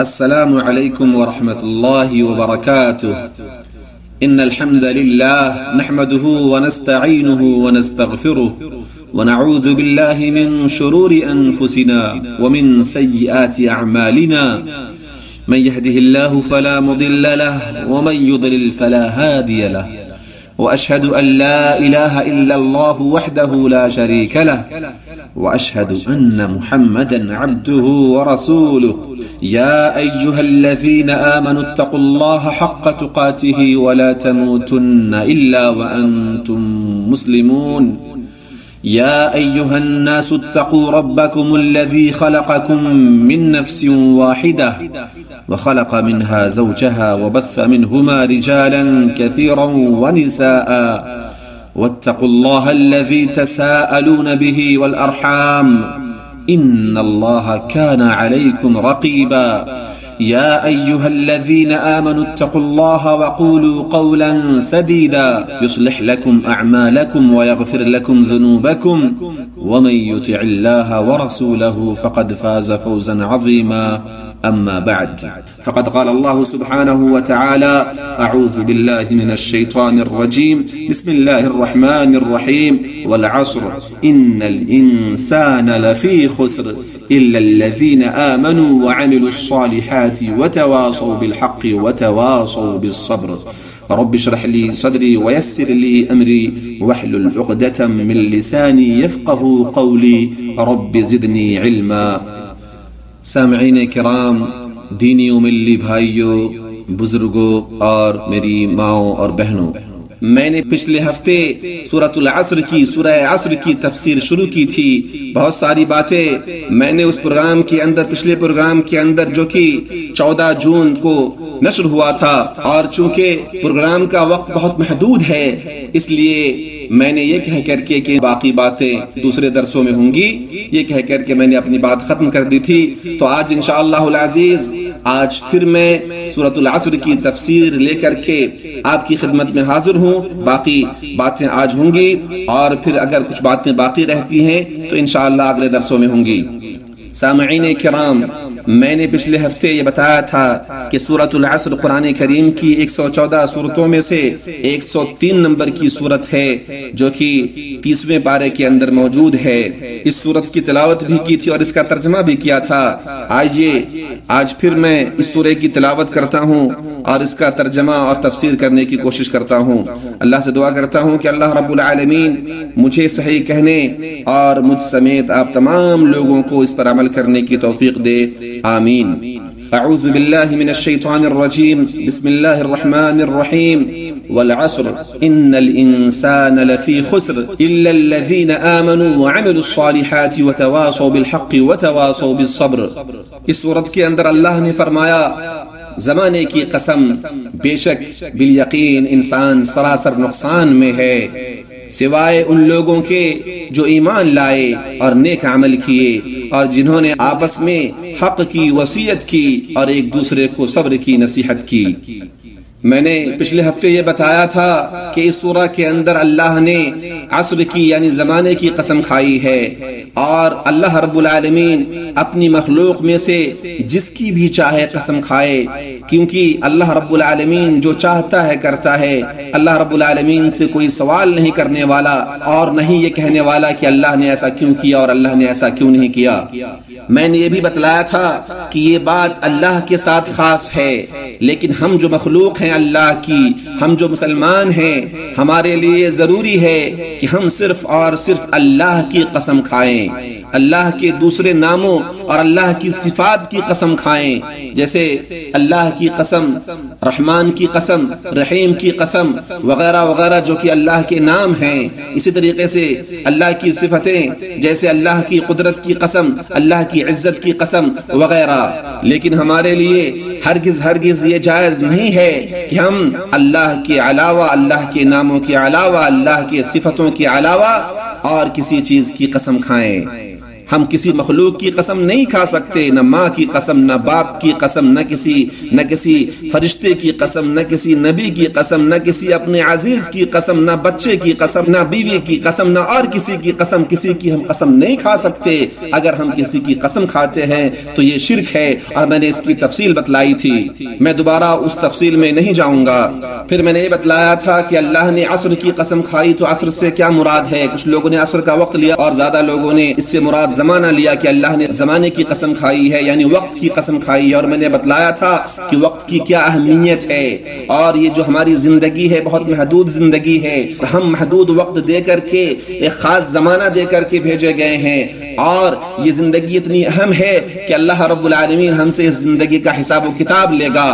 السلام عليكم ورحمة الله وبركاته. إن الحمد لله نحمده ونستعينه ونستغفره ونعوذ بالله من شرور أنفسنا ومن سيئات أعمالنا. من يهده الله فلا مضل له ومن يضلل فلا هادي له. وأشهد أن لا إله إلا الله وحده لا شريك له وأشهد أن محمدا عبده ورسوله. يا أيها الذين آمنوا اتقوا الله حق تقاته ولا تموتن إلا وأنتم مسلمون. يا أيها الناس اتقوا ربكم الذي خلقكم من نفس واحدة وخلق منها زوجها وبث منهما رجالا كثيرا ونساء واتقوا الله الذي تساءلون به والأرحام إن الله كان عليكم رقيبا. يا أيها الذين آمنوا اتقوا الله وقولوا قولا سديدا يصلح لكم أعمالكم ويغفر لكم ذنوبكم ومن يطع الله ورسوله فقد فاز فوزا عظيما. أما بعد فقد قال الله سبحانه وتعالى: أعوذ بالله من الشيطان الرجيم. بسم الله الرحمن الرحيم. والعصر إن الإنسان لفي خسر إلا الذين آمنوا وعملوا الصالحات وتواصوا بالحق وتواصوا بالصبر. رب اشرح لي صدري ويسر لي أمري واحلل عقدة من لساني يفقه قولي. رب زدني علما. سامعین کرام، دینی و ملی بھائیوں، بزرگوں اور میری ماؤں اور بہنوں، میں نے پچھلے ہفتے سورۃ العصر کی سورہ عصر کی تفسیر شروع کی تھی. بہت ساری باتیں میں نے اس پروگرام کے اندر، پچھلے پروگرام کے اندر جو کہ 14 جون کو نشر ہوا تھا، اور چونکہ پروگرام کا وقت بہت محدود ہے اس لیے میں نے یہ کہہ کر کے کہ باقی باتیں دوسرے درسوں میں ہوں گی، یہ کہہ کر کے میں نے اپنی بات ختم کر دی تھی. تو آج انشاءاللہ العزیز آج پھر میں سورۃ العصر کی تفسیر لے کر کے آپ کی خدمت میں حاضر ہوں. باقی باتیں آج ہوں گی، اور پھر اگر کچھ باتیں باقی رہتی ہیں تو انشاءاللہ اگلے درسوں میں ہوں گی. سامعین کرام، میں نے پچھلے ہفتے یہ بتایا تھا کہ سورۃ العصر قرآن کریم کی 114 سورتوں میں سے 103 نمبر کی سورت ہے، جو کہ 30ویں پارے کے اندر موجود ہے. اس سورت کی تلاوت بھی کی تھی اور اس کا ترجمہ بھی کیا تھا. آئیے آج پھر میں اس سورہ کی تلاوت کرتا ہوں اور اس کا ترجمہ اور تفسیر کرنے کی کوشش کرتا ہوں. اللہ سے دعا کرتا ہوں کہ اللہ رب العالمین مجھے صحیح کہنے اور مجھ سمیت آپ تمام لوگوں کو اس پر عمل کرنے کی توفیق دے. آمین. اعوذ باللہ من الشیطان الرجیم. بسم اللہ الرحمن الرحیم. والعصر ان الانسان لفی خسر الا الذین آمنوا وعملوا الصالحات وتواصوا بالحق وتواصوا بالصبر. اس سورت کے اندر اللہ نے فرمایا: زمانے کی قسم، بے شک بالیقین انسان سراسر نقصان میں ہے، سوائے ان لوگوں کے جو ایمان لائے اور نیک عمل کیے اور جنہوں نے آپس میں حق کی وصیت کی اور ایک دوسرے کو صبر کی نصیحت کی. میں نے پچھلے ہفتے یہ بتایا تھا کہ اس سورہ کے اندر اللہ نے عصر کی یعنی زمانے کی قسم کھائی ہے، اور اللہ رب العالمین اپنی مخلوق میں سے جس کی بھی چاہے قسم کھائے، کیونکہ اللہ رب العالمین جو چاہتا ہے کرتا ہے. اللہ رب العالمین سے کوئی سوال نہیں کرنے والا اور نہیں یہ کہنے والا کہ اللہ نے ایسا کیوں کیا اور اللہ نے ایسا کیوں نہیں کیا. میں نے یہ بھی بتلایا تھا کہ یہ بات اللہ کے ساتھ خاص ہے، لیکن ہم جو مخلوق ہیں اللہ کی، ہم جو مسلمان ہیں، ہمارے لیے ضروری ہے کہ ہم صرف اور صرف اللہ کی قسم کھائیں، اللہ کے دوسرے ناموں اور اللہ کی صفات کی قسم کھائیں. جیسے اللہ کی قسم، رحمان کی قسم، رحیم کی قسم وغیرہ وغیرہ جو کہ اللہ کے نام ہیں. اسی طریقے سے اللہ کی صفتیں، جیسے اللہ کی قدرت کی قسم، اللہ کی عزت کی قسم وغیرہ. لیکن ہمارے لیے ہرگز یہ جائز نہیں ہے کہ ہم اللہ کے علاوہ، اللہ کے ناموں کے علاوہ، اللہ کے صفتوں کے علاوہ اور کسی چیز کی قسم کھائیں. ہم کسی مخلوق کی قسم نہیں کھا سکتے، نہ ماں کی قسم، نہ باپ کی قسم، نہ کسی فرشتے کی قسم، نہ کسی نبی کی قسم، نہ کسی اپنے عزیز کی قسم، نہ بچے کی قسم، نہ بیوی کی قسم، نہ اور کسی کی قسم، کسی کی ہم قسم نہیں کھا سکتے۔ اگر ہم کسی کی قسم کھاتے ہیں تو یہ شرک ہے، اور میں نے اس کی تفصیل بتلائی تھی، میں دوبارہ اس تفصیل میں نہیں جاؤں گا۔ پھر میں نے یہ بتلایا تھا کہ اللہ نے عصر کی قسم کھائی تو عصر سے کیا مراد ہے؟ کچھ لوگوں نے عصر کا وقت لیا اور زیادہ لوگوں نے اس سے مراد زمانہ لیا کہ اللہ نے زمانے کی قسم کھائی ہے، یعنی وقت کی قسم کھائی ہے۔ اور میں نے بتلایا تھا کہ وقت کی کیا اہمیت ہے، اور یہ جو ہماری زندگی ہے بہت محدود زندگی ہے، ہم محدود وقت دے کر کے ایک خاص زمانہ دے کر کے بھیجے گئے ہیں، اور یہ زندگی اتنی اہم ہے کہ اللہ رب العالمین ہم سے اس زندگی کا حساب و کتاب لے گا۔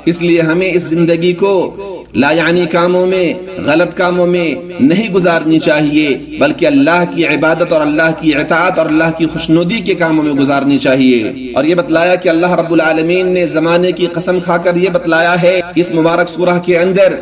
اس لیے ہمیں اس زندگی کو لا یعنی کاموں میں، غلط کاموں میں نہیں گزارنی چاہیے، بلکہ اللہ کی عبادت اور اللہ کی اطاعت اور اللہ کی خوشنودی کے کاموں میں گزارنی چاہیے۔ اور یہ بتلایا کہ اللہ رب العالمین نے زمانے کی قسم کھا کر یہ بتلایا ہے اس مبارک سورہ کے اندر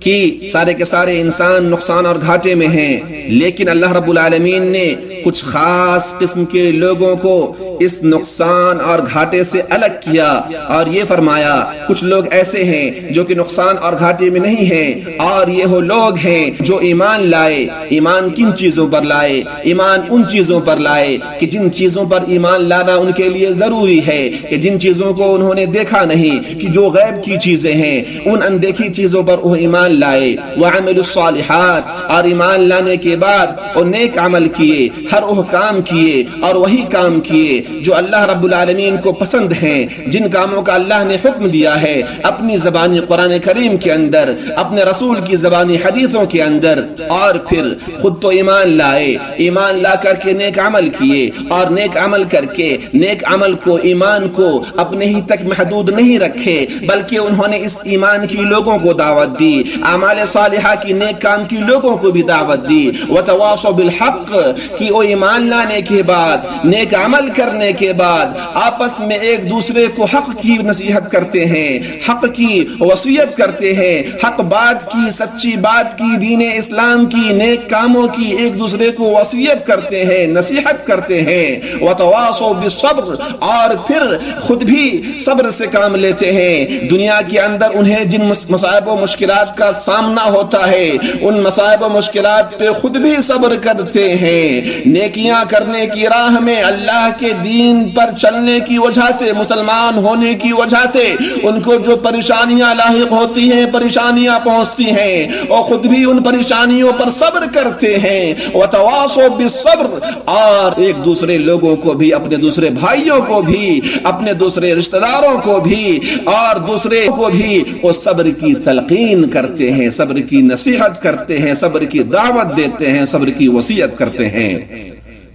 کہ سارے کے سارے انسان نقصان اور گھاٹے میں ہیں، لیکن اللہ رب العالمین نے کچھ خاص قسم کے لوگوں کو اس نقصان اور گھاٹے سے الگ کیا، اور یہ فرمایا کچھ لوگ ایسے ہیں جو کہ نقصان اور گھاٹے میں نہیں ہیں، اور یہ وہ لوگ ہیں جو ایمان لائے۔ ایمان کن چیزوں پر لائے؟ ایمان ان چیزوں پر لائے کہ جن چیزوں پر ایمان لانا ان کے لیے ضروری ہے، کہ جن چیزوں کو انہوں نے دیکھا نہیں، کہ جو غیب کی چیزیں ہیں ان اندیکھی چیزوں پر وہ ایمان لائے۔ وَعَمِلُوا الصَّالِحَاتِ، اور ایمان لانے کے بعد وہ نیک عمل کیے، ہر وہ کام کیے اور وہی کام کیے جو اللہ رب العالمین کو پسند ہیں، جن کاموں کا اللہ نے حکم دیا ہے اپنی زبانی قرآن کریم کے اندر، اپنے رسول کی زبانی حدیثوں کے اندر، اور پھر خود تو ایمان لائے، ایمان لا کر کے نیک عمل کیے، اور نیک عمل کر کے نیک عمل کو، ایمان کو اپنے ہی تک محدود نہیں رکھے، بلکہ انہوں نے اس ایمان کی لوگوں کو دعوت دی، اعمال صالحہ کی، نیک کام کی لوگوں کو بھی دعوت دی۔ وَتَوَاصَوْا بِالْحَقِّ، کہ وہ ایمان لانے کے بعد، نیک عمل کرنے کے بعد آپس میں ایک دوسرے کو حق کی نصیحت کرتے ہیں، حق کی وصیت کرتے ہیں، حق بات کی، سچی بات کی، دین اسلام کی، نیک کاموں کی ایک دوسرے کو وصیت کرتے ہیں، نصیحت کرتے ہیں۔ وَتَوَاصَوْا بِالصَّبْرِ، اور پھر خود بھی صبر سے کام لیتے ہیں۔ دنیا کے اندر انہیں جن مصائب و مشکلات کا سامنا ہوتا ہے ان مصائب و مشکلات پہ خود بھی صبر کرتے ہیں۔ نیکیاں کرنے کی راہ میں، اللہ کے دین پر چلنے کی وجہ سے، مسلمان ہونے کی وجہ سے ان کو جو پریشانیاں لاحق ہوتی ہیں، پریشانیاں پہنچتی ہیں، اور خود بھی ان پریشانیوں پر صبر کرتے ہیں۔ وَتَوَاصَوْا بِالصَّبْرِ، اور ایک دوسرے لوگوں کو بھی، اپنے دوسرے بھائیوں کو بھی، اپنے دوسرے رشتہ داروں کو بھی، اور دوسرے کو بھی وہ صبر کی تلقین کرتے ہیں، صبر کی نصیحت کرتے ہیں، صبر کی دعوت دیتے ہیں، صبر کی وصیت کرتے ہیں۔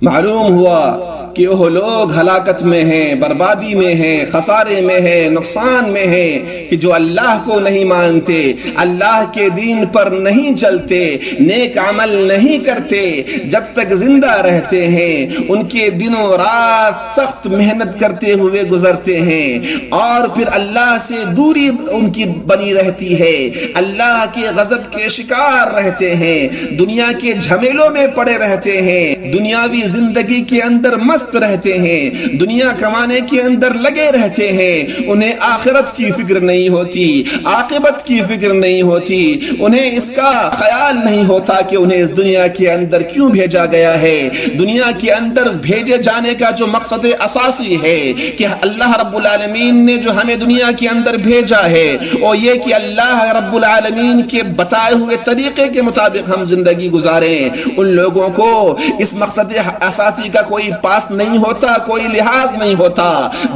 معلوم ہوا کہ وہ لوگ ہلاکت میں ہیں، بربادی میں ہیں، خسارے میں ہیں، نقصان میں ہیں، کہ جو اللہ کو نہیں مانتے، اللہ کے دین پر نہیں چلتے، نیک عمل نہیں کرتے، جب تک زندہ رہتے ہیں ان کے دن و رات سخت محنت کرتے ہوئے گزرتے ہیں، اور پھر اللہ سے دوری ان کی بنی رہتی ہے، اللہ کے غضب کے شکار رہتے ہیں، دنیا کے جھمیلوں میں پڑے رہتے ہیں، دنیاوی زندگی کے اندر مست رہتے ہیں، دنیا کمانے کے اندر لگے رہتے ہیں، انہیں آخرت کی فکر نہیں ہوتی، عاقبت کی فکر نہیں ہوتی، انہیں اس کا خیال نہیں ہوتا کہ انہیں اس دنیا کے اندر کیوں بھیجا گیا ہے۔ دنیا کے اندر بھیجے جانے کا جو مقصد اساسی ہے کہ اللہ رب العالمین نے جو ہمیں دنیا کے اندر بھیجا ہے وہ یہ کہ اللہ رب العالمین کے بتائے ہوئے طریقے کے مطابق ہم زندگی گزاریں۔ ان لوگوں کو اس مقصد اساسی کا کوئی پاس نہیں ہوتا، کوئی لحاظ نہیں ہوتا،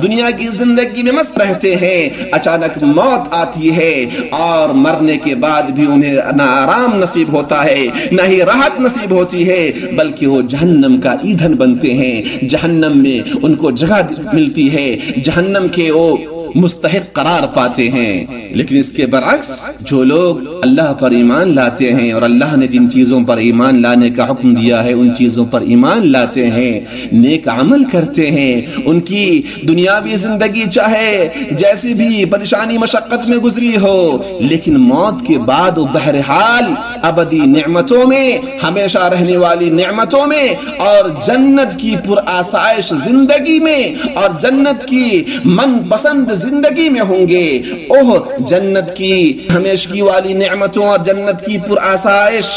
دنیا کی زندگی میں مست رہتے ہیں، اچانک موت آتی ہے اور مرنے کے بعد بھی انہیں نہ آرام نصیب ہوتا ہے، نہ ہی راحت نصیب ہوتی ہے، بلکہ وہ جہنم کا ایندھن بنتے ہیں، جہنم میں ان کو جگہ ملتی ہے، جہنم کے وہ مستحق قرار پاتے ہیں۔ لیکن اس کے برعکس جو لوگ اللہ پر ایمان لاتے ہیں اور اللہ نے جن چیزوں پر ایمان لانے کا حکم دیا ہے ان چیزوں پر ایمان لاتے ہیں، نیک عمل کرتے ہیں، ان کی دنیاوی زندگی چاہے جیسی بھی پریشانی مشقت میں گزری ہو، لیکن موت کے بعد وہ بہرحال ابدی نعمتوں میں، ہمیشہ رہنے والی نعمتوں میں، اور جنت کی پرآسائش زندگی میں، اور جنت کی من پسند زندگی میں ہوں گے۔ اوہ جنت کی ہمیشگی والی نعمتوں اور جنت کی پرآسائش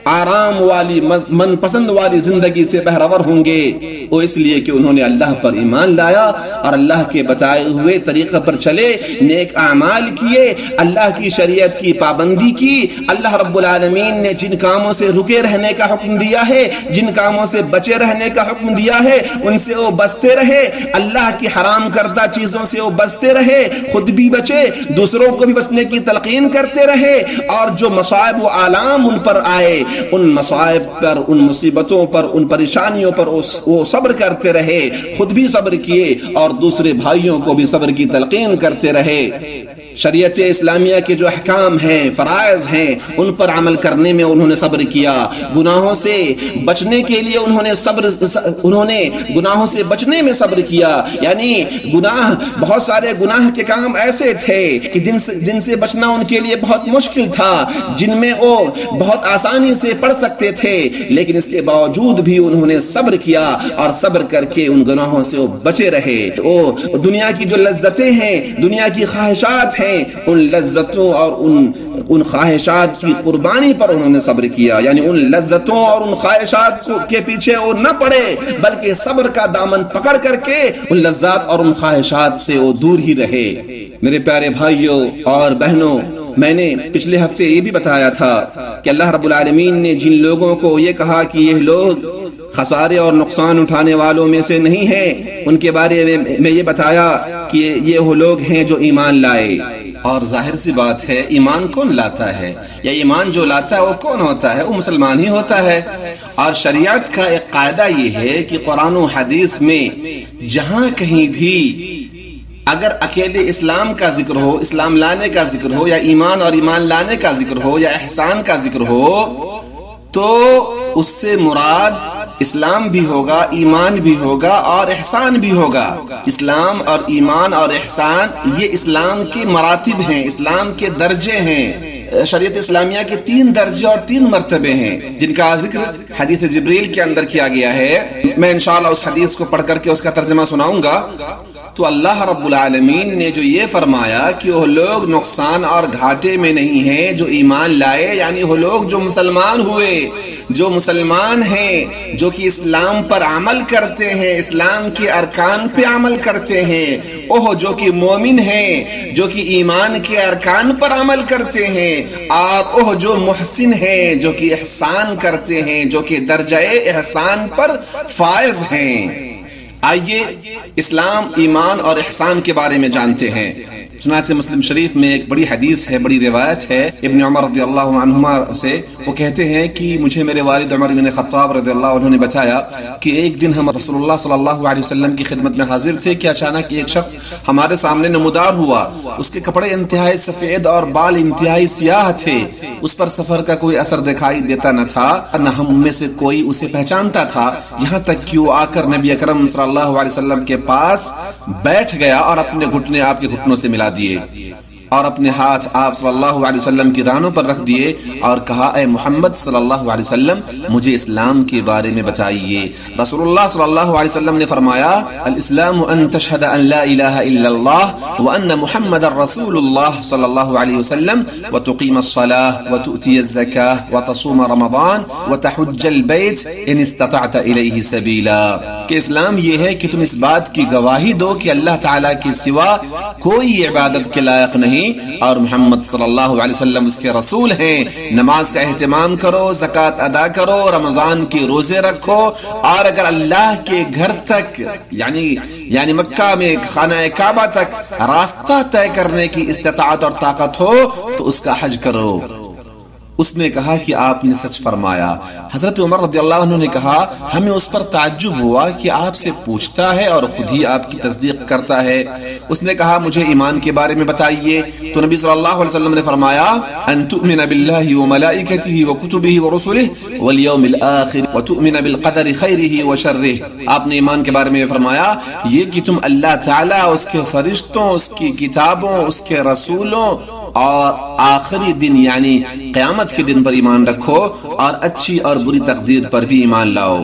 آرام والی من پسند والی زندگی سے بہرور ہوں گے، وہ اس لیے کہ انہوں نے اللہ پر ایمان لایا اور اللہ کے بتائے ہوئے طریقے پر چلے، نیک اعمال کیے، اللہ کی شریعت کی پابندی کی۔ اللہ رب العالمین نے جن کاموں سے رکے رہنے کا حکم دیا ہے، جن کاموں سے بچے رہنے کا حکم دیا ہے، ان سے وہ بچتے رہے، اللہ کی حرام کردہ چیزوں سے وہ بچتے رہے، خود بھی بچے، دوسروں کو بھی بچنے کی تلقین کرتے رہے، اور جو مصائب و آلام ان پر آئے، ان مصائب پر، ان مصیبتوں پر، ان پریشانیوں پر وہ صبر کرتے رہے، خود بھی صبر کیے اور دوسرے بھائیوں کو بھی صبر کی تلقین کرتے رہے۔ شریعت اسلامیہ کے جو احکام ہیں، فرائض ہیں، ان پر عمل کرنے میں انہوں نے صبر کیا۔ گناہوں سے بچنے کے لیے انہوں نے گناہوں سے بچنے میں صبر کیا، یعنی بہت سارے گناہ کے کام ایسے تھے کہ جن سے بچنا ان کے لیے بہت مشکل تھا، جن میں وہ بہت آسانی سے پڑ سکتے تھے، لیکن اس کے باوجود بھی انہوں نے صبر کیا اور صبر کر کے ان گناہوں سے وہ بچے رہے۔ وہ دنیا کی جو لذتیں ہیں، دنیا کی خواہشات ہیں، ان لذتوں اور ان خواہشات کی قربانی پر انہوں نے صبر کیا، یعنی ان لذتوں اور ان خواہشات کے پیچھے وہ نہ پڑے، بلکہ صبر کا دامن پکڑ کر کے ان لذات اور ان خواہشات سے وہ دور ہی رہے۔ میرے پیارے بھائیوں اور بہنوں، میں نے پچھلے ہفتے یہ بھی بتایا تھا کہ اللہ رب العالمین نے جن لوگوں کو یہ کہا کہ یہ لوگ خسارے اور نقصان اٹھانے والوں میں سے نہیں ہیں، ان کے بارے میں یہ بتایا کہ یہ وہ لوگ ہیں جو ایمان لائے۔ اور ظاہر سی بات ہے، ایمان کون لاتا ہے، یا ایمان جو لاتا ہے وہ کون ہوتا ہے؟ وہ مسلمان ہی ہوتا ہے۔ اور شریعت کا ایک قاعدہ یہ ہے کہ قرآن و حدیث میں جہاں کہیں بھی اگر اکیلے اسلام کا ذکر ہو، اسلام لانے کا ذکر ہو، یا ایمان اور ایمان لانے کا ذکر ہو، یا احسان کا ذکر ہو، تو اس سے مراد اسلام بھی ہوگا، ایمان بھی ہوگا اور احسان بھی ہوگا۔ اسلام اور ایمان اور احسان یہ اسلام کے مراتب ہیں، اسلام کے درجے ہیں۔ شریعت اسلامیہ کے 3 درجے اور 3 مرتبے ہیں، جن کا ذکر حدیث جبریل کے اندر کیا گیا ہے۔ میں انشاءاللہ اس حدیث کو پڑھ کر کے اس کا ترجمہ سناؤں گا۔ تو اللہ رب العالمین نے جو یہ فرمایا کہ وہ لوگ نقصان اور گھاٹے میں نہیں ہیں جو ایمان لائے، یعنی وہ لوگ جو مسلمان ہوئے، جو مسلمان ہیں، جو کہ اسلام پر عمل کرتے ہیں، اسلام کے ارکان پہ عمل کرتے ہیں، وہ جو کہ مومن ہیں، جو کہ ایمان کے ارکان پر عمل کرتے ہیں، اور وہ جو محسن ہیں، جو کہ احسان کرتے ہیں، جو کہ درجہ احسان پر فائز ہیں۔ آئیے اسلام، ایمان اور احسان کے بارے میں جانتے ہیں۔ چنانچہ مسلم شریف میں ایک بڑی حدیث ہے، بڑی روایت ہے ابن عمر رضی اللہ عنہما سے، وہ کہتے ہیں کہ مجھے میرے والد عمر بن خطاب رضی اللہ عنہ نے بتایا کہ ایک دن ہم رسول اللہ صلی اللہ علیہ وسلم کی خدمت میں حاضر تھے کہ اچانک ایک شخص ہمارے سامنے نمودار ہوا۔ اس کے کپڑے انتہائی سفید اور بال انتہائی سیاہ تھے، اس پر سفر کا کوئی اثر دکھائی دیتا نہ تھا، نہ ہم میں سے کوئی اسے پہچانتا تھا، یہاں تک کہ وہ آ کر نبی اکرم صلی اللہ علیہ وسلم کے پاس بیٹھ گیا اور اپنے گھٹنے آپ کے گھٹنوں سے ملا دیے اور اپنے ہاتھ آپ صلی اللہ علیہ وسلم کی رانوں پر رکھ دیے اور کہا، اے محمد صلی اللہ علیہ وسلم مجھے اسلام کے بارے میں بتائیے۔ رسول اللہ صلی اللہ علیہ وسلم نے فرمایا، الاسلام ان تشہد ان لا الہ الا اللہ وان محمد رسول اللہ صلی اللہ علیہ وسلم وتقیم الصلاة وتؤتی الزکاة وتصوم رمضان وتحج البیت ان استطعت الیہ سبیلا، کہ اسلام یہ ہے کہ تم اس بات کی گواہی دو کہ اللہ تعالیٰ کے سوا کوئی عبادت کے لائق نہیں اور محمد صلی اللہ علیہ وسلم اس کے رسول ہیں، نماز کا اہتمام کرو، زکوٰۃ ادا کرو، رمضان کے روزے رکھو، اور اگر اللہ کے گھر تک یعنی مکہ میں خانہ کعبہ تک راستہ طے کرنے کی استطاعت اور طاقت ہو تو اس کا حج کرو۔ اس نے کہا کہ آپ نے سچ فرمایا۔ حضرت عمر رضی اللہ عنہ نے کہا، ہمیں اس پر تعجب ہوا کہ آپ سے پوچھتا ہے اور خود ہی آپ کی تصدیق کرتا ہے۔ اس نے کہا، مجھے ایمان کے بارے میں بتائیے۔ تو نبی صلی اللہ علیہ وسلم نے فرمایا، ان تؤمن باللہ وملائکتہ وکتبہ ورسلہ والیوم الآخر وتؤمن بالقدر خیرہ وشرہ۔ آپ نے ایمان کے بارے میں فرمایا یہ کہ تم اللہ تعالیٰ، اس کے فرشتوں، اس کی کتابوں، اس کے رسولوں اور آخری دن یعنی قیامت کے دن پر ایمان رکھو اور اچھی اور بری تقدیر پر بھی ایمان لاؤ۔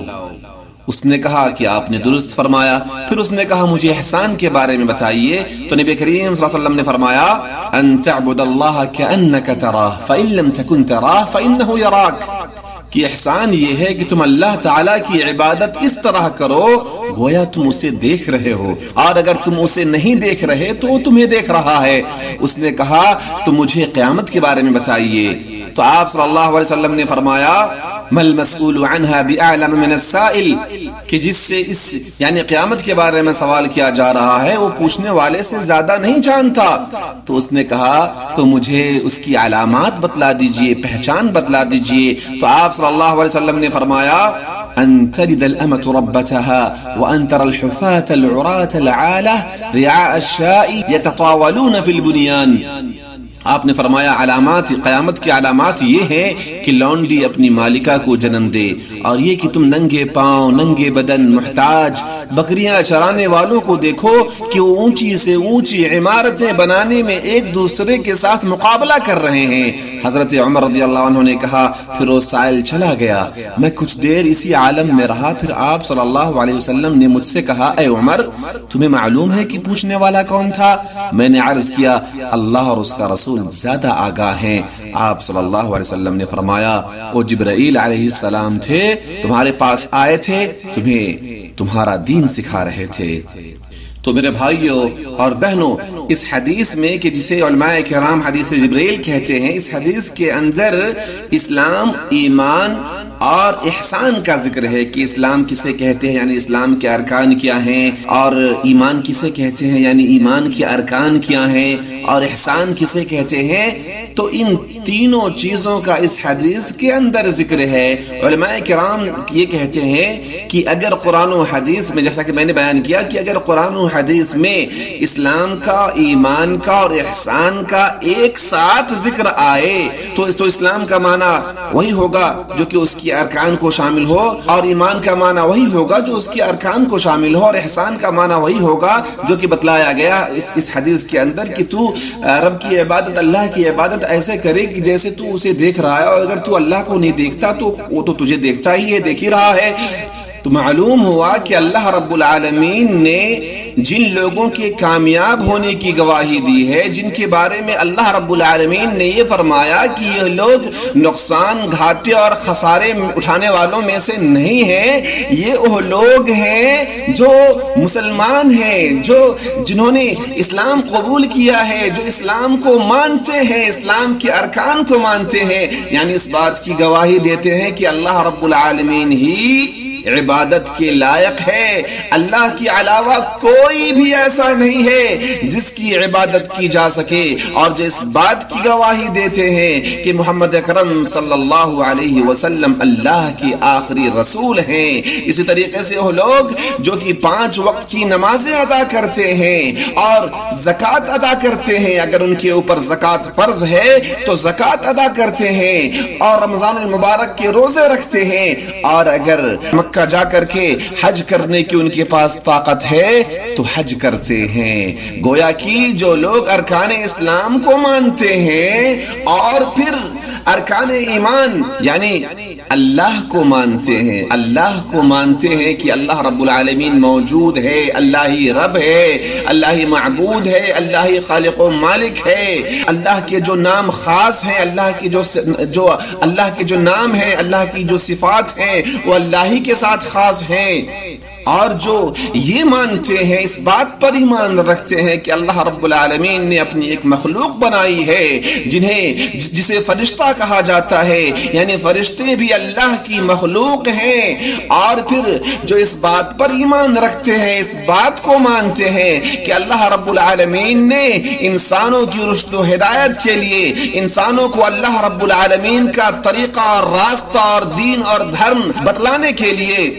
اس نے کہا کہ آپ نے درست فرمایا۔ پھر اس نے کہا مجھے احسان کے بارے میں بتائیے، تو نبی کریم صلی اللہ علیہ وسلم نے فرمایا ان تعبد اللہ کأنک تراہ فإن لم تکن تراہ فإنہ یراک، کہ احسان یہ ہے کہ تم اللہ تعالیٰ کی عبادت اس طرح کرو گویا تم اسے دیکھ رہے ہو، اور اگر تم اسے نہیں دیکھ رہے تو وہ تمہیں دیکھ رہا ہے۔ اس نے کہا تو مجھے قیامت کے بارے میں بتائیے، تو آپ صلی اللہ علیہ وسلم نے فرمایا مل مسئول عنہا بأعلم من السائل، کہ جس سے اس یعنی قیامت کے بارے میں سوال کیا جا رہا ہے وہ پوچھنے والے سے زیادہ نہیں جانتا۔ تو اس نے کہا تو مجھے اس کی علامات بتلا دیجئے، پہچان بتلا دیجئے۔ تو آپ صلی اللہ علیہ وسلم نے فرمایا ان تلد الامة ربتها وان ترى الحفاة العراة العالة رعاء الشاء يتطاولون في البنيان۔ آپ نے فرمایا علامات قیامت کی علامات یہ ہیں کہ لونڈی اپنی مالکہ کو جنم دے، اور یہ کہ تم ننگے پاؤں ننگے بدن محتاج بکریاں چرانے والوں کو دیکھو کہ وہ اونچی سے اونچی عمارتیں بنانے میں ایک دوسرے کے ساتھ مقابلہ کر رہے ہیں۔ حضرت عمر رضی اللہ عنہ نے کہا پھر وہ سائل چلا گیا، میں کچھ دیر اسی عالم میں رہا، پھر آپ صلی اللہ علیہ وسلم نے مجھ سے کہا اے عمر تمہیں معلوم ہے کہ پوچھنے والا کون تھا؟ میں نے عرض کیا اللہ اور اس کا رسول زیادہ آگاہ ہیں۔ آپ صلی اللہ علیہ وسلم نے فرمایا وہ جبرائیل علیہ السلام تھے، تمہارے پاس آئے تھے، تمہیں تمہارا دین سکھا رہے تھے۔ تو میرے بھائیوں اور بہنوں، اس حدیث میں کہ جسے علماء کرام حدیث جبرائیل کہتے ہیں، اس حدیث کے اندر اسلام، ایمان اور احسان کا ذکر ہے کہ اسلام کسے کہتے ہیں یعنی اسلام کے ارکان کیا ہیں، اور ایمان کسے کہتے ہیں یعنی ایمان کے ارکان کیا ہیں، اور احسان کسے کہتے ہیں۔ تو ان تینوں چیزوں کا اس حدیث کے اندر ذکر ہے۔ علماء کرام یہ کہتے ہیں کہ اگر قرآن و حدیث میں، جیسا کہ میں نے بیان کیا کہ اگر قرآن و حدیث میں اسلام کا، ایمان کا اور احسان کا ایک ساتھ ذکر آئے تو اسلام کا معنی وہی ہوگا جو کہ اس کی ارکان کو شامل ہو، اور ایمان کا معنی وہی ہوگا جو اس کے ارکان کو شامل ہو، اور احسان کا معنی وہی ہوگا جو کہ بتلایا گیا اس حدیث کے اندر کہ تو رب کی عبادت، اللہ کی عبادت ایسے کرے کہ جیسے تو اسے دیکھ رہا ہے، اور اگر تو اللہ کو نہیں دیکھتا تو وہ تو تجھے دیکھتا ہی ہے، دیکھ ہی رہا ہے۔ تو معلوم ہوا کہ اللہ رب العالمین نے جن لوگوں کے کامیاب ہونے کی گواہی دی ہے، جن کے بارے میں اللہ رب العالمین نے یہ فرمایا کہ یہ لوگ نقصان، گھاٹے اور خسارے اٹھانے والوں میں سے نہیں ہیں، یہ وہ لوگ ہیں جو مسلمان ہیں، جنہوں نے اسلام قبول کیا ہے، جو اسلام کو مانتے ہیں، اسلام کے ارکان کو مانتے ہیں، یعنی اس بات کی گواہی دیتے ہیں کہ اللہ رب العالمین ہی عبادت کے لائق ہے، اللہ کے علاوہ کوئی بھی ایسا نہیں ہے جس کی عبادت کی جا سکے، اور جو اس بات کی گواہی دیتے ہیں کہ محمد اکرم صلی اللہ علیہ وسلم اللہ کے آخری رسول ہیں۔ اسی طریقے سے وہ لوگ جو کہ 5 وقت کی نمازیں ادا کرتے ہیں اور زکوٰۃ ادا کرتے ہیں، اگر ان کے اوپر زکوٰۃ فرض ہے تو زکوٰۃ ادا کرتے ہیں، اور رمضان المبارک کے روزے رکھتے ہیں، اور اگر مکہ جا کر کے حج کرنے کی ان کے پاس طاقت ہے تو حج کرتے ہیں۔ گویا کہ جو لوگ ارکان اسلام کو مانتے ہیں اور پھر ارکان ایمان یعنی اللہ کو مانتے ہیں، اللہ کو مانتے ہیں کہ اللہ رب العالمین موجود ہے، اللہ ہی رب ہے، اللہ ہی معبود ہے، اللہ ہی خالق و مالک ہے، اللہ کے جو نام خاص ہیں، اللہ کی اللہ کے جو نام ہیں، اللہ کی جو صفات ہیں وہ اللہ ہی کے ساتھ خاص ہیں، اور جو یہ مانتے ہیں، اس بات پر ایمان رکھتے ہیں کہ اللہ رب العالمین نے اپنی ایک مخلوق بنائی ہے جسے فرشتہ کہا جاتا ہے، یعنی فرشتے بھی اللہ کی مخلوق ہیں، اور پھر جو اس بات پر ایمان رکھتے ہیں، اس بات کو مانتے ہیں کہ اللہ رب العالمین نے انسانوں کی رشد و ہدایت کے لیے انسانوں کو اللہ رب العالمین کا طریقہ اور راستہ اور دین اور دھرم بتلانے کے لیے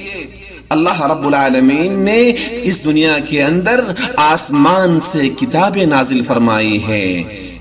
اللہ رب العالمین نے اس دنیا کے اندر آسمان سے کتابیں نازل فرمائی ہے۔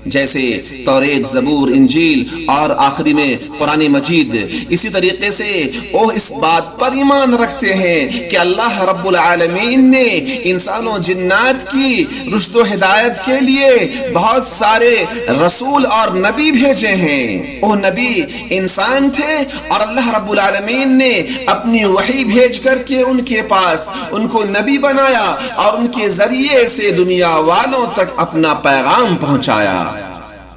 جیسے توریت، زبور، انجیل اور آخری میں قرآن مجید. اسی طریقے سے وہ اس بات پر ایمان رکھتے ہیں کہ اللہ رب العالمین نے انسان و جنات کی رشد و ہدایت کے لیے بہت سارے رسول اور نبی بھیجے ہیں. وہ نبی انسان تھے اور اللہ رب العالمین نے اپنی وحی بھیج کر کے ان کے پاس ان کو نبی بنایا اور ان کے ذریعے سے دنیا والوں تک اپنا پیغام پہنچایا.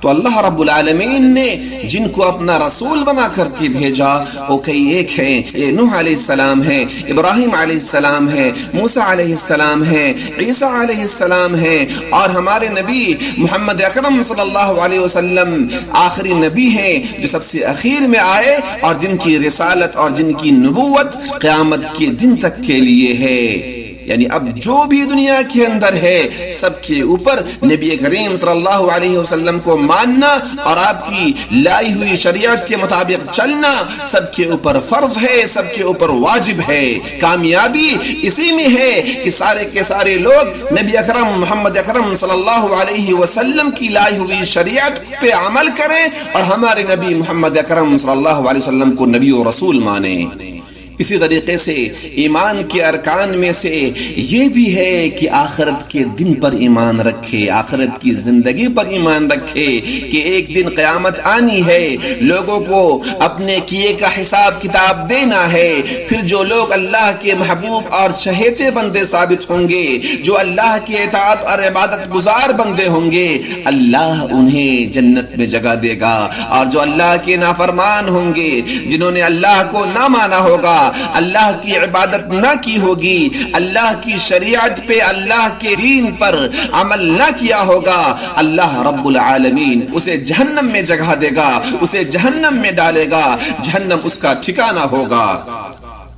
تو اللہ رب العالمین نے جن کو اپنا رسول بنا کر کے بھیجا وہ کئی ایک ہیں. یہ نوح علیہ السلام ہیں، ابراہیم علیہ السلام ہیں، موسیٰ علیہ السلام ہیں، عیسیٰ علیہ السلام ہیں، اور ہمارے نبی محمد اکرم صلی اللہ علیہ وسلم آخری نبی ہیں جو سب سے اخیر میں آئے اور جن کی رسالت اور جن کی نبوت قیامت کے دن تک کے لیے ہے. یعنی اب جو بھی دنیا کے اندر ہے سب کے اوپر نبی کریم صلی اللہ علیہ وسلم کو ماننا اور آپ کی لائی ہوئی شریعت کے مطابق چلنا سب کے اوپر فرض ہے، سب کے اوپر واجب ہے. کامیابی اسی میں ہے کہ سارے کے سارے لوگ نبی اکرم محمد اکرم صلی اللہ علیہ وسلم کی لائی ہوئی شریعت پہ عمل کریں اور ہمارے نبی محمد اکرم صلی اللہ علیہ وسلم کو نبی و رسول مانیں. اسی طریقے سے ایمان کے ارکان میں سے یہ بھی ہے کہ آخرت کے دن پر ایمان رکھے، آخرت کی زندگی پر ایمان رکھے کہ ایک دن قیامت آنی ہے، لوگوں کو اپنے کیے کا حساب کتاب دینا ہے. پھر جو لوگ اللہ کے محبوب اور چہیتے بندے ثابت ہوں گے، جو اللہ کے اطاعت اور عبادت گزار بندے ہوں گے، اللہ انہیں جنت میں جگہ دے گا. اور جو اللہ کے نافرمان ہوں گے، جنہوں نے اللہ کو نہ مانا ہوگا، اللہ کی عبادت نہ کی ہوگی، اللہ کی شریعت پہ، اللہ کے دین پر عمل نہ کیا ہوگا، اللہ رب العالمین اسے جہنم میں جگہ دے گا، اسے جہنم میں ڈالے گا، جہنم اس کا ٹھکانہ ہوگا.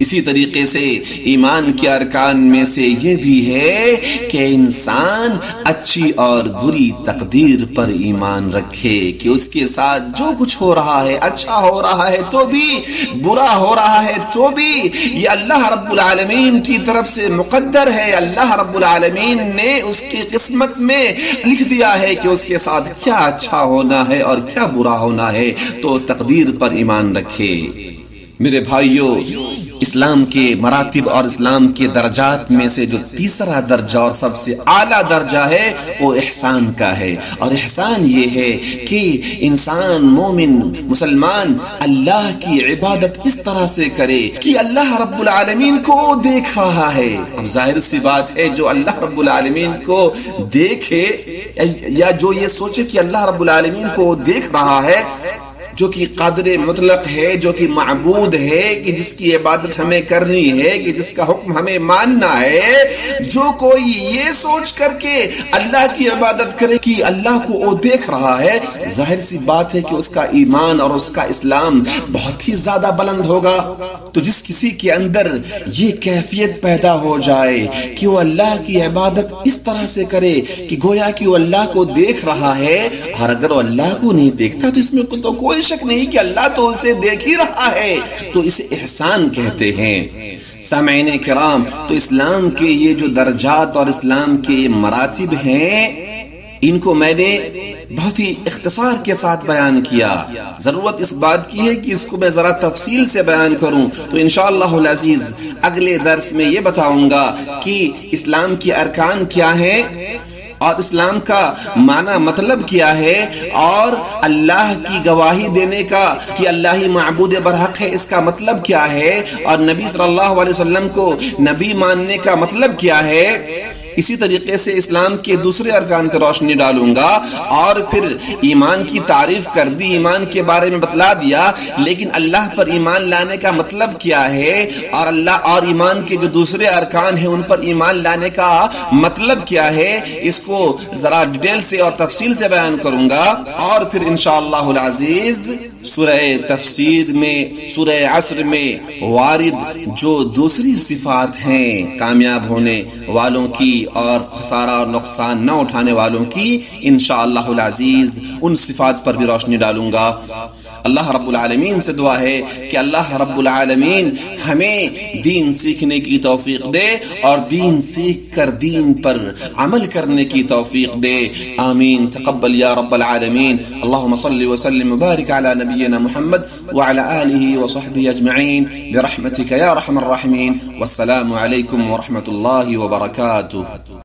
اسی طریقے سے ایمان کے ارکان میں سے یہ بھی ہے کہ انسان اچھی اور بری تقدیر پر ایمان رکھے کہ اس کے ساتھ جو کچھ ہو رہا ہے، اچھا ہو رہا ہے تو بھی، برا ہو رہا ہے تو بھی، یہ اللہ رب العالمین کی طرف سے مقدر ہے. اللہ رب العالمین نے اس کی قسمت میں لکھ دیا ہے کہ اس کے ساتھ کیا اچھا ہونا ہے اور کیا برا ہونا ہے. تو تقدیر پر ایمان رکھے. میرے بھائیوں، اسلام کے مراتب اور اسلام کے درجات میں سے جو تیسرا درجہ اور سب سے اعلیٰ درجہ ہے وہ احسان کا ہے. اور احسان یہ ہے کہ انسان مومن مسلمان اللہ کی عبادت اس طرح سے کرے کہ اللہ رب العالمین کو دیکھ رہا ہے. اب ظاہر سی بات ہے جو اللہ رب العالمین کو دیکھے یا جو یہ سوچے کہ اللہ رب العالمین کو دیکھ رہا ہے، جو کہ قادر مطلق ہے، جو کہ معبود ہے، کہ جس کی عبادت ہمیں کرنی ہے، کہ جس کا حکم ہمیں ماننا ہے، جو کوئی یہ سوچ کر کے اللہ کی عبادت کرے کہ اللہ کو وہ دیکھ رہا ہے، ظاہر سی بات ہے کہ اس کا ایمان اور اس کا اسلام بہت ہی زیادہ بلند ہوگا. تو جس کسی کے اندر یہ کیفیت پیدا ہو جائے کہ وہ اللہ کی عبادت اس طرح سے کرے کہ گویا کہ وہ اللہ کو دیکھ رہا ہے، اور اگر وہ اللہ کو نہیں دیکھتا تو اس میں تو کوئی شک نہیں کہ اللہ تو اسے دیکھ ہی رہا ہے، تو اسے احسان کہتے ہیں. سامعین کرام، تو اسلام کے یہ جو درجات اور اسلام کے یہ مراتب ہیں، ان کو میں نے بہت ہی اختصار کے ساتھ بیان کیا. ضرورت اس بات کی ہے کہ اس کو میں ذرا تفصیل سے بیان کروں تو انشاءاللہ العزیز اگلے درس میں یہ بتاؤں گا کہ اسلام کے ارکان کیا ہیں اور اسلام کا معنی مطلب کیا ہے، اور اللہ کی گواہی دینے کا کہ اللہ ہی معبود برحق ہے اس کا مطلب کیا ہے، اور نبی صلی اللہ علیہ وسلم کو نبی ماننے کا مطلب کیا ہے. اسی طریقے سے اسلام کے دوسرے ارکان پر روشنی ڈالوں گا، اور پھر ایمان کی تعریف کر دی، ایمان کے بارے میں بتلا دیا، لیکن اللہ پر ایمان لانے کا مطلب کیا ہے، اور اللہ اور ایمان کے جو دوسرے ارکان ہیں ان پر ایمان لانے کا مطلب کیا ہے، اس کو ذرا ڈیٹیل سے اور تفصیل سے بیان کروں گا. اور پھر انشاءاللہ العزیز سورہ تفسیر میں، سورہ عصر میں وارد جو دوسری صفات ہیں کامیاب ہونے والوں کی اور خسارہ اور نقصان نہ اٹھانے والوں کی، انشاءاللہ العزیز ان صفات پر بھی روشنی ڈالوں گا. اللہ رب العالمین سے دعا ہے کہ اللہ رب العالمین ہمیں دین سیکھنے کی توفیق دے اور دین سیکھ کر دین پر عمل کرنے کی توفیق دے. آمین. تقبل یا رب العالمین. اللهم صل وسلم وبارك على نبينا محمد وعلى آله وصحبه أجمعين برحمتك يا أرحم الراحمين. والسلام عليكم ورحمة الله وبركاته.